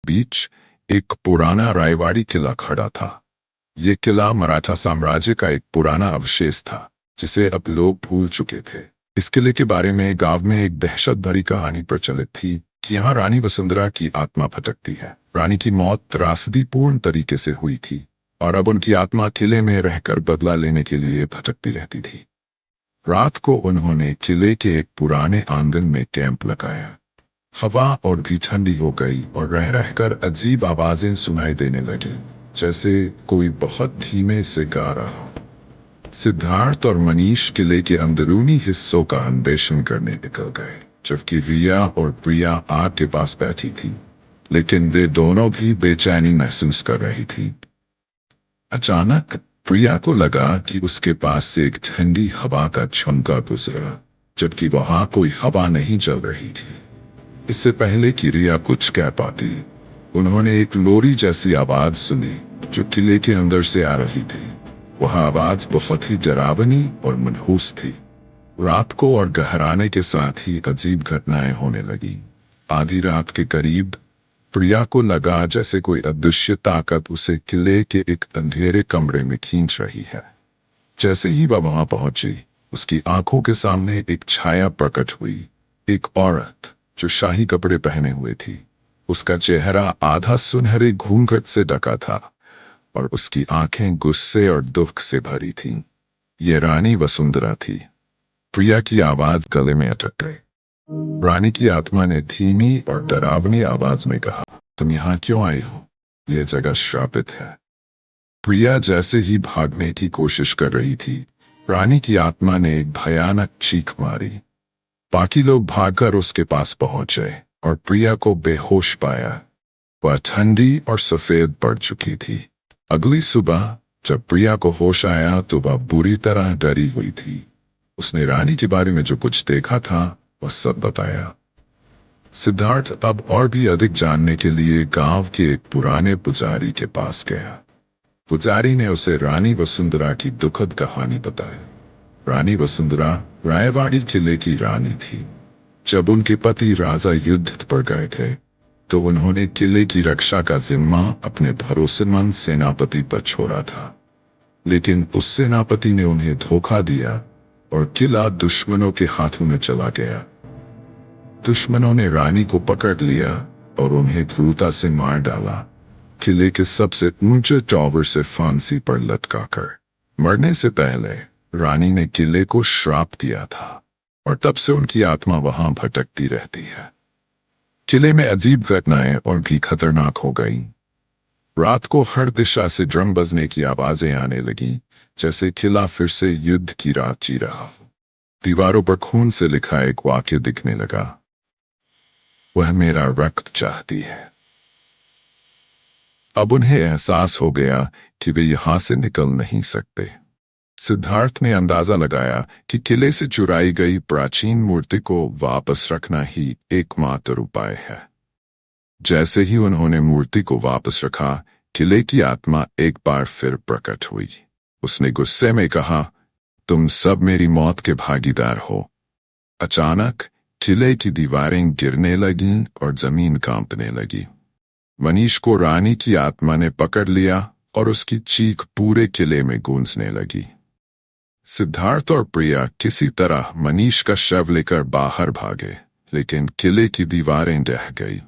बीच एक पुराना रायवाड़ी किला खड़ा था। ये किला मराठा साम्राज्य का एक पुराना अवशेष था जिसे अब लोग भूल चुके थे। इस किले के बारे में गांव में एक दहशत भरी कहानी प्रचलित थी कि यहाँ रानी वसुंधरा की आत्मा भटकती है। रानी की मौत त्रासदीपूर्ण तरीके से हुई थी और अब उनकी आत्मा किले में रहकर बदला लेने के लिए भटकती रहती थी। रात को उन्होंने किले के एक पुराने आंगन में कैंप लगाया। हवा और भी ठंडी हो गई और रह रहकर अजीब आवाजें सुनाई देने लगी, जैसे कोई बहुत धीमे से गा रहा हो। सिद्धार्थ और मनीष किले के अंदरूनी हिस्सों का अन्वेषण करने निकल गए, जबकि रिया और प्रिया आग के पास बैठी थी, लेकिन वे दोनों भी बेचैनी महसूस कर रही थी। अचानक प्रिया को लगा कि उसके पास से एक ठंडी हवा का झोंका गुजरा, जबकि वहां कोई हवा नहीं चल रही थी। इससे पहले कि रिया कुछ कह पाती, उन्होंने एक लोरी जैसी आवाज सुनी जो किले के अंदर से आ रही थी। वह आवाज बहुत ही डरावनी और मनहूस थी। रात को और गहराने के साथ ही अजीब घटनाएं होने लगी। आधी रात के करीब प्रिया को लगा जैसे कोई अदृश्य ताकत उसे किले के एक अंधेरे कमरे में खींच रही है। जैसे ही वह वहां पहुंची, उसकी आंखों के सामने एक छाया प्रकट हुई। एक औरत जो शाही कपड़े पहने हुए थी। उसका चेहरा आधा सुनहरे घूंघट से ढका था और उसकी आंखें गुस्से और दुख से भरी थीं। ये रानी वसुंधरा थी। प्रिया की आवाज गले में अटक गई। रानी की आत्मा ने धीमी और डरावनी आवाज में कहा, तुम यहाँ क्यों आई हो? यह जगह श्रापित है। प्रिया जैसे ही भागने की कोशिश कर रही थी, रानी की आत्मा ने एक भयानक चीख मारी। बाकी लोग भागकर उसके पास पहुंचे और प्रिया को बेहोश पाया। वह ठंडी और सफेद पड़ चुकी थी। अगली सुबह जब प्रिया को होश आया तो वह बुरी तरह डरी हुई थी। उसने रानी के बारे में जो कुछ देखा था वह सब बताया। सिद्धार्थ अब और भी अधिक जानने के लिए गांव के एक पुराने पुजारी के पास गया। पुजारी ने उसे रानी वसुंधरा की दुखद कहानी बताई। रानी वसुंधरा रायवाड़ी किले की रानी थी। जब उनके पति राजा युद्ध पर गए थे तो उन्होंने किले की रक्षा का जिम्मा अपने भरोसेमंद सेनापति पर छोड़ा था, लेकिन उस सेनापति ने उन्हें धोखा दिया और किला दुश्मनों के हाथों में चला गया। दुश्मनों ने रानी को पकड़ लिया और उन्हें क्रूरता से मार डाला, किले के सबसे ऊंचे टावर से फांसी पर लटकाकर। मरने से पहले रानी ने किले को श्राप दिया था और तब से उनकी आत्मा वहां भटकती रहती है। किले में अजीब घटनाएं और भी खतरनाक हो गईं। रात को हर दिशा से ड्रम बजने की आवाजें आने लगीं, जैसे किला फिर से युद्ध की रात जी रहा हो। दीवारों पर खून से लिखा एक वाक्य दिखने लगा, वह मेरा रक्त चाहती है। अब उन्हें एहसास हो गया कि वे यहां से निकल नहीं सकते। सिद्धार्थ ने अंदाजा लगाया कि किले से चुराई गई प्राचीन मूर्ति को वापस रखना ही एकमात्र उपाय है। जैसे ही उन्होंने मूर्ति को वापस रखा, किले की आत्मा एक बार फिर प्रकट हुई। उसने गुस्से में कहा, तुम सब मेरी मौत के भागीदार हो। अचानक किले की दीवारें गिरने लगीं और जमीन कांपने लगी। मनीष को रानी की आत्मा ने पकड़ लिया और उसकी चीख पूरे किले में गूंजने लगी। सिद्धार्थ और प्रिया किसी तरह मनीष का शव लेकर बाहर भागे, लेकिन किले की दीवारें ढह गई।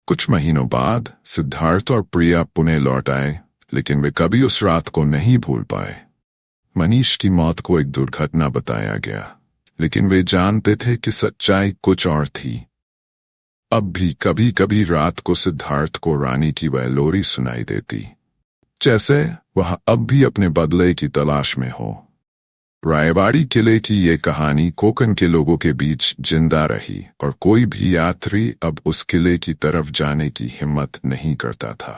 कुछ महीनों बाद सिद्धार्थ और प्रिया पुणे लौट आए, लेकिन वे कभी उस रात को नहीं भूल पाए। मनीष की मौत को एक दुर्घटना बताया गया, लेकिन वे जानते थे कि सच्चाई कुछ और थी। अब भी कभी कभी रात को सिद्धार्थ को रानी की वह लोरी सुनाई देती, जैसे वह अब भी अपने बदले की तलाश में हो। रायवाड़ी किले की ये कहानी कोकण के लोगों के बीच जिंदा रही और कोई भी यात्री अब उस किले की तरफ जाने की हिम्मत नहीं करता था।